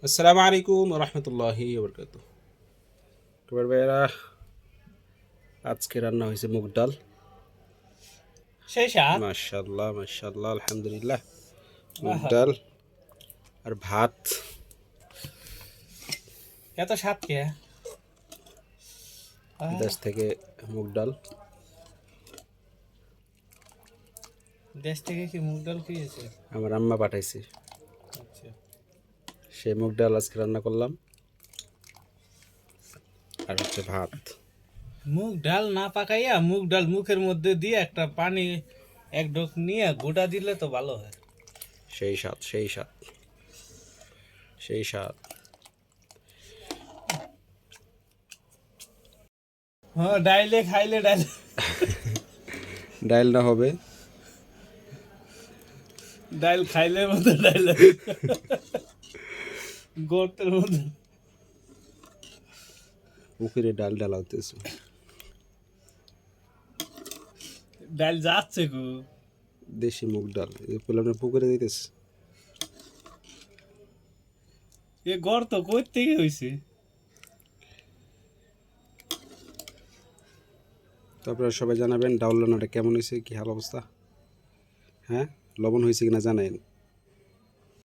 আসসালামু আলাইকুম রহমতুল্লাহি বরকাত। তোমার ভাইয়েরা, আজকে রান্না হয়েছে মুগ ডাল। সেই স্বাদ। মাশাল্লাহ মাশাল্লাহ, আলহামদুলিল্লাহ। মুগ আহা, ডাল আর ভাত। এত স্বাদ কে? দেশ থেকে মুগ ডাল। দেশ থেকে কি মুগ ডাল খেয়েছে? আমার আম্মা পাঠাইছে, আচ্ছা। সেই মুগ ডাল আজকে রান্না করলাম। আর হচ্ছে ভাত। মুগ ডাল না পাকাইয়া মুগ ডাল মুখের মধ্যে দিয়ে একটা পানি এক ঢোক নিয়ে গোটা দিলে তো ভালো হয়। সেই স্বাদ, সেই স্বাদ, সেই স্বাদ। হ্যাঁ, ডাইলে খাইলে ডাইল ডাল না হবে। ডাইল খাইলে মতো ডাইল গর্তের মতো। পুকুরে ডাল ডালা হতেছে। ডাইল যাচ্ছে গো। দেশি মুগ ডাল আপনার পুকুরে দিতেছে। এ গর্ত কই থেকে হইছে? তো আপনারা সবাই জানাবেন ডাউল রান্নাটা কেমন হয়েছে, কি হাল অবস্থা। হ্যাঁ, লবণ হয়েছে কিনা জানাবেন।